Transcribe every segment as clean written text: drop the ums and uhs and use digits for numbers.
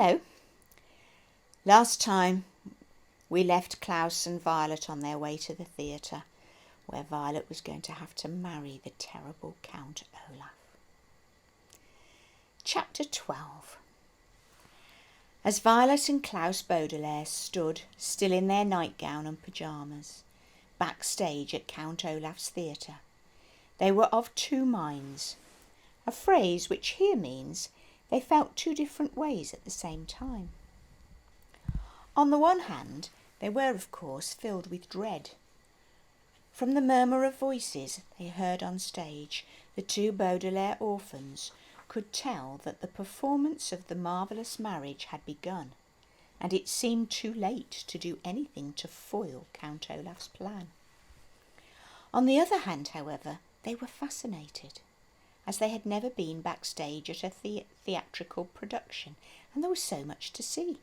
Hello. Last time we left Klaus and Violet on their way to the theatre, where Violet was going to have to marry the terrible Count Olaf. Chapter 12. As Violet and Klaus Baudelaire stood, still in their nightgown and pyjamas, backstage at Count Olaf's theatre, they were of two minds, a phrase which here means they felt two different ways at the same time. On the one hand, they were, of course, filled with dread. From the murmur of voices they heard on stage, the two Baudelaire orphans could tell that the performance of the marvellous marriage had begun, and it seemed too late to do anything to foil Count Olaf's plan. On the other hand, however, they were fascinated, as they had never been backstage at a theatrical production, and there was so much to see.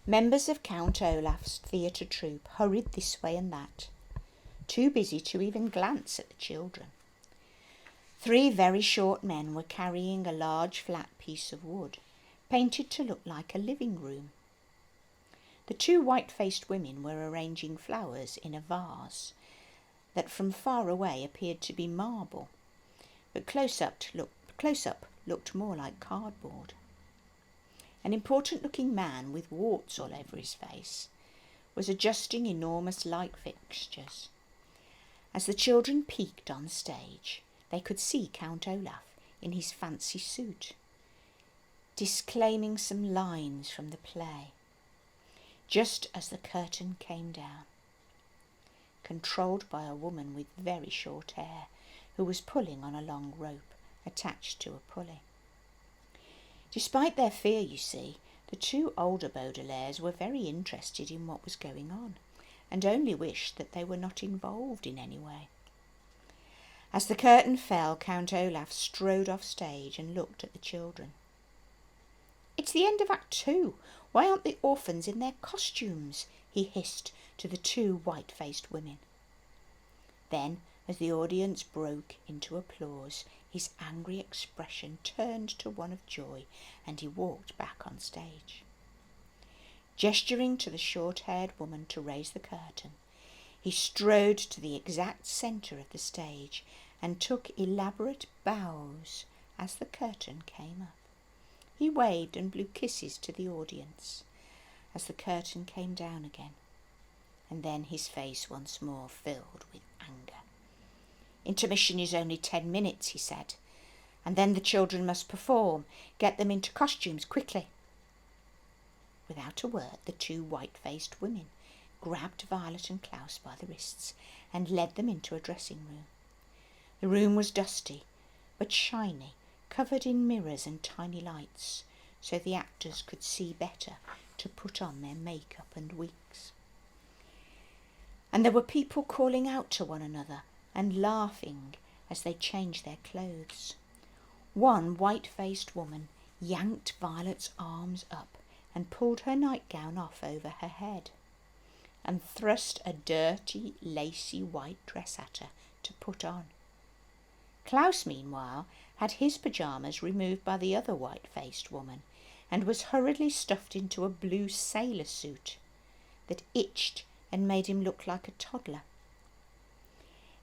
Members of Count Olaf's theatre troupe hurried this way and that, too busy to even glance at the children. 3 very short men were carrying a large flat piece of wood, painted to look like a living room. The 2 white-faced women were arranging flowers in a vase that from far away appeared to be marble, but close up looked more like cardboard. An important-looking man with warts all over his face was adjusting enormous light fixtures. As the children peeked on stage, they could see Count Olaf in his fancy suit, disclaiming some lines from the play, just as the curtain came down, controlled by a woman with very short hair who was pulling on a long rope attached to a pulley. Despite their fear, you see, the 2 older Baudelaires were very interested in what was going on, and only wished that they were not involved in any way. As the curtain fell, Count Olaf strode off stage and looked at the children. "It's the end of Act 2. Why aren't the orphans in their costumes?" he hissed to the 2 white-faced women. Then, as the audience broke into applause, his angry expression turned to one of joy, and he walked back on stage. Gesturing to the short-haired woman to raise the curtain, he strode to the exact centre of the stage and took elaborate bows as the curtain came up. He waved and blew kisses to the audience as the curtain came down again, and then his face once more filled with anger. "Intermission is only 10 minutes, he said, "and then the children must perform. Get them into costumes quickly." Without a word, the 2 white-faced women grabbed Violet and Klaus by the wrists and led them into a dressing room. The room was dusty, but shiny, covered in mirrors and tiny lights, so the actors could see better to put on their makeup and wigs. And there were people calling out to one another and laughing as they changed their clothes. One white-faced woman yanked Violet's arms up and pulled her nightgown off over her head, and thrust a dirty, lacy white dress at her to put on. Klaus, meanwhile, had his pyjamas removed by the other white-faced woman, and was hurriedly stuffed into a blue sailor suit that itched and made him look like a toddler.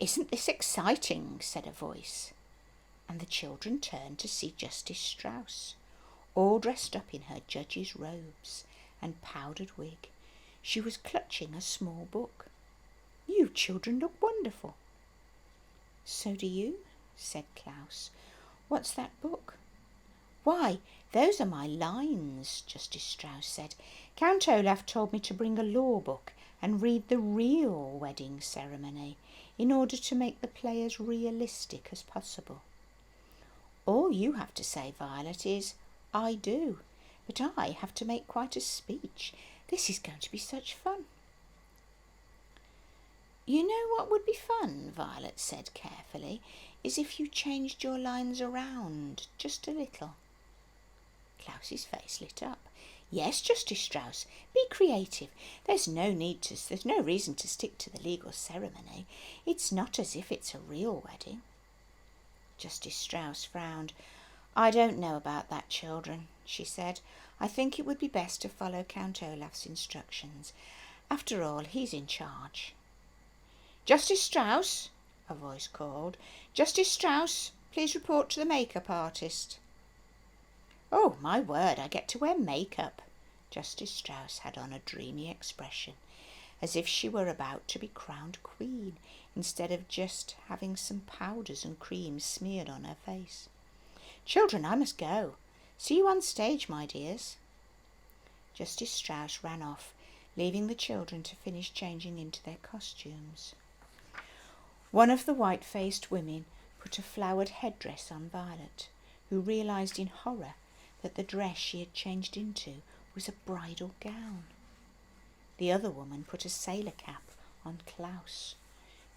"Isn't this exciting?" said a voice, and the children turned to see Justice Strauss, all dressed up in her judge's robes and powdered wig. She was clutching a small book. "You children look wonderful." "So do you," said Klaus. "What's that book?" "Why, those are my lines," Justice Strauss said. "Count Olaf told me to bring a law book and read the real wedding ceremony in order to make the play as realistic as possible. All you have to say, Violet, is 'I do,' but I have to make quite a speech. This is going to be such fun." "You know what would be fun," Violet said carefully, "is if you changed your lines around just a little." Klaus's face lit up. "Yes, Justice Strauss, be creative. There's no reason to stick to the legal ceremony. It's not as if it's a real wedding." Justice Strauss frowned. "I don't know about that, children," she said. "I think it would be best to follow Count Olaf's instructions. After all, he's in charge." "Justice Strauss," a voice called. "Justice Strauss, please report to the makeup artist." "Oh, my word, I get to wear makeup." Justice Strauss had on a dreamy expression, as if she were about to be crowned queen, instead of just having some powders and creams smeared on her face. "Children, I must go. See you on stage, my dears." Justice Strauss ran off, leaving the children to finish changing into their costumes. One of the white-faced women put a flowered headdress on Violet, who realised in horror that the dress she had changed into was a bridal gown. The other woman put a sailor cap on Klaus,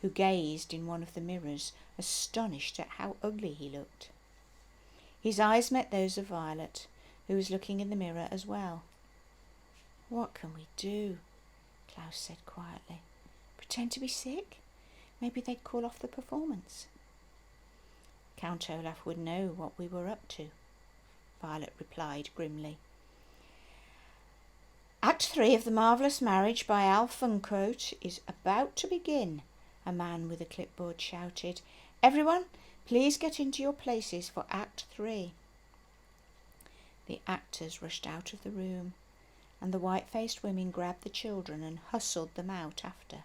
who gazed in one of the mirrors, astonished at how ugly he looked. His eyes met those of Violet, who was looking in the mirror as well. "What can we do?" Klaus said quietly. "Pretend to be sick? Maybe they'd call off the performance." "Count Olaf would know what we were up to," Violet replied grimly. "Act 3 of The Marvellous Marriage by Alf Unquote is about to begin," a man with a clipboard shouted. "Everyone, please get into your places for Act 3. The actors rushed out of the room, and the white-faced women grabbed the children and hustled them out after.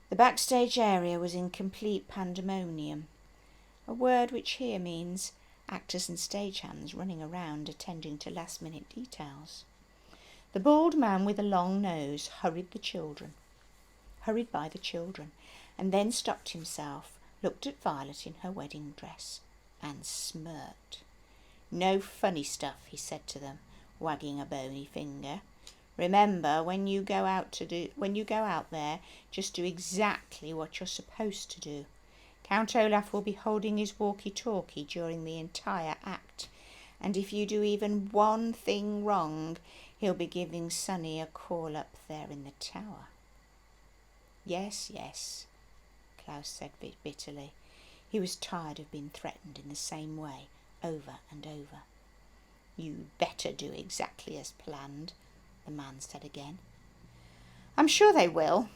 The backstage area was in complete pandemonium, a word which here means actors and stagehands running around attending to last-minute details. The bald man with a long nose hurried by the children, and then stopped himself, looked at Violet in her wedding dress, and smirked. "No funny stuff," he said to them, wagging a bony finger. "Remember, when you go out there, just do exactly what you're supposed to do. Count Olaf will be holding his walkie-talkie during the entire act, and if you do even one thing wrong, he'll be giving Sonny a call up there in the tower." Yes, Klaus said bitterly. He was tired of being threatened in the same way, over and over. "You'd better do exactly as planned," the man said again. "I'm sure they will,"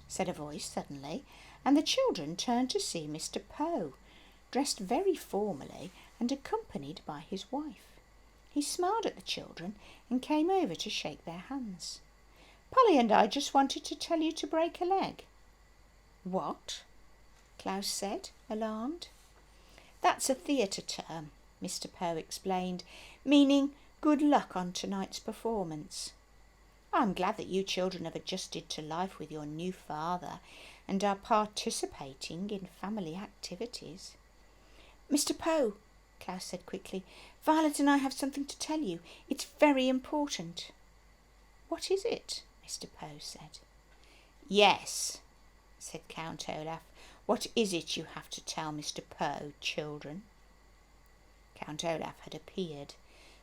said a voice suddenly, and the children turned to see Mr. Poe, dressed very formally and accompanied by his wife. He smiled at the children and came over to shake their hands. "Polly and I just wanted to tell you to break a leg." "What?" Klaus said, alarmed. "That's a theatre term," Mr. Poe explained, "meaning good luck on tonight's performance. I'm glad that you children have adjusted to life with your new father and are participating in family activities." "Mr. Poe," Klaus said quickly, "Violet and I have something to tell you. It's very important." "What is it?" Mr. Poe said. "Yes," said Count Olaf. "What is it you have to tell Mr. Poe, children?" Count Olaf had appeared,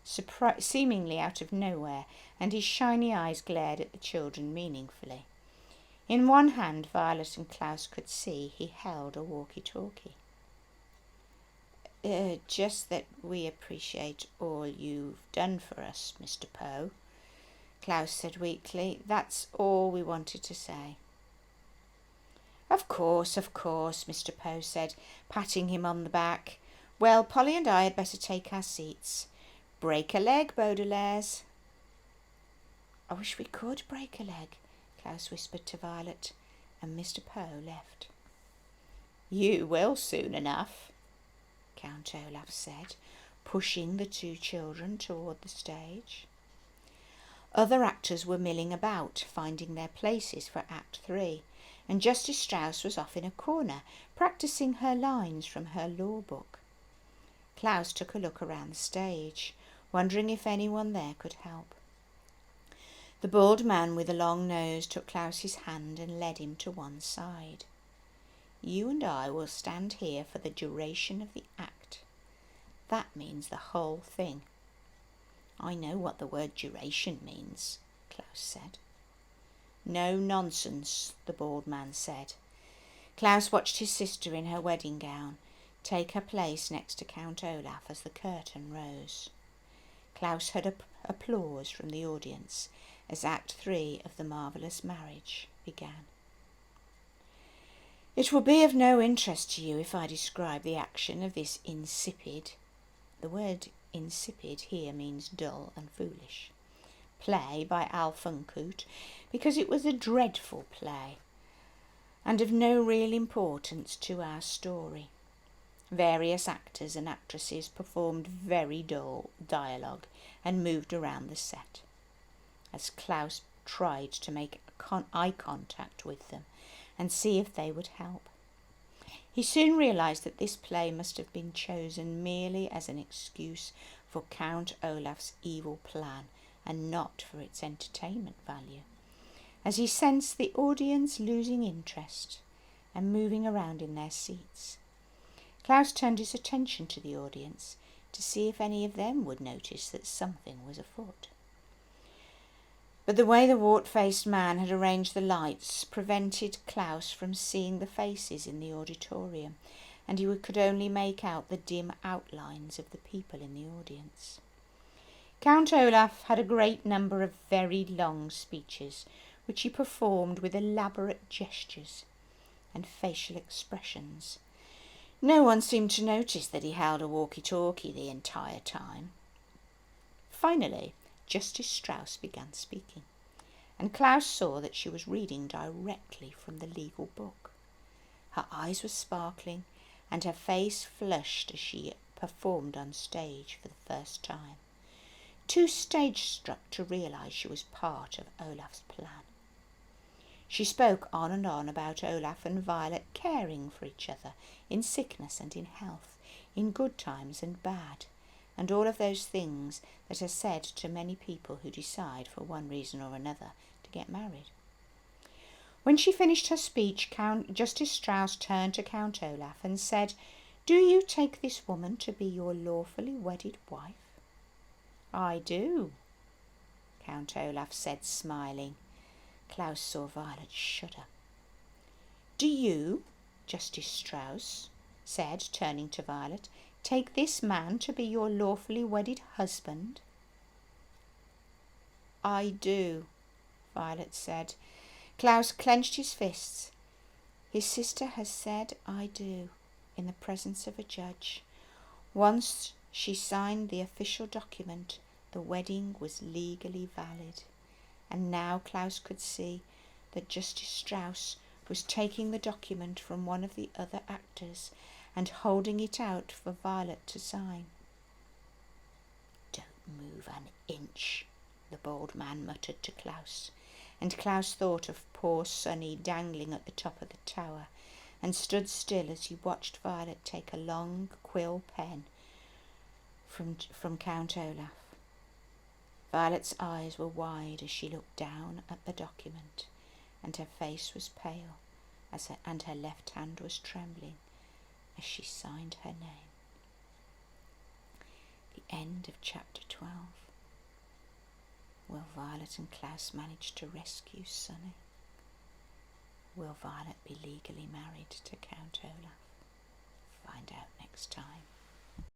seemingly out of nowhere, and his shiny eyes glared at the children meaningfully. In one hand, Violet and Klaus could see he held a walkie-talkie. "Just that we appreciate all you've done for us, Mr. Poe," Klaus said weakly. "That's all we wanted to say." Of course, Mr. Poe said, patting him on the back. "Well, Polly and I had better take our seats. Break a leg, Baudelaires." "I wish we could break a leg," Klaus whispered to Violet, and Mr. Poe left. "You will soon enough," Count Olaf said, pushing the two children toward the stage. Other actors were milling about, finding their places for Act 3, and Justice Strauss was off in a corner, practising her lines from her law book. Klaus took a look around the stage, wondering if anyone there could help. The bald man with the long nose took Klaus's hand and led him to one side. "You and I will stand here for the duration of the act. That means the whole thing." "I know what the word duration means," Klaus said. "No nonsense," the bald man said. Klaus watched his sister in her wedding gown, take her place next to Count Olaf as the curtain rose. Klaus heard applause from the audience as Act 3 of The Marvellous Marriage began. It will be of no interest to you if I describe the action of this insipid, the word insipid here means dull and foolish, play by Al Funkhoot, because it was a dreadful play and of no real importance to our story. Various actors and actresses performed very dull dialogue and moved around the set, as Klaus tried to make eye contact with them and see if they would help. He soon realised that this play must have been chosen merely as an excuse for Count Olaf's evil plan and not for its entertainment value, as he sensed the audience losing interest and moving around in their seats. Klaus turned his attention to the audience to see if any of them would notice that something was afoot. But the way the wart-faced man had arranged the lights prevented Klaus from seeing the faces in the auditorium, and he could only make out the dim outlines of the people in the audience. Count Olaf had a great number of very long speeches, which he performed with elaborate gestures and facial expressions. No one seemed to notice that he held a walkie-talkie the entire time. Finally, Justice Strauss began speaking, and Klaus saw that she was reading directly from the legal book. Her eyes were sparkling, and her face flushed as she performed on stage for the first time, too stage-struck to realise she was part of Olaf's plan. She spoke on and on about Olaf and Violet caring for each other in sickness and in health, in good times and bad, and all of those things that are said to many people who decide for one reason or another to get married. When she finished her speech, Justice Strauss turned to Count Olaf and said, "Do you take this woman to be your lawfully wedded wife?" "I do," Count Olaf said, smiling. Klaus saw Violet shudder. "Do you," Justice Strauss said, turning to Violet, "take this man to be your lawfully wedded husband?" "I do," Violet said. Klaus clenched his fists. His sister has said "I do" in the presence of a judge. Once she signed the official document, the wedding was legally valid. And now Klaus could see that Justice Strauss was taking the document from one of the other actors and holding it out for Violet to sign. "Don't move an inch," the bald man muttered to Klaus, and Klaus thought of poor Sonny dangling at the top of the tower and stood still as he watched Violet take a long quill pen from Count Olaf. Violet's eyes were wide as she looked down at the document, and her face was pale, and her left hand was trembling as she signed her name. The end of chapter 12. Will Violet and Klaus manage to rescue Sonny? Will Violet be legally married to Count Olaf? Find out next time.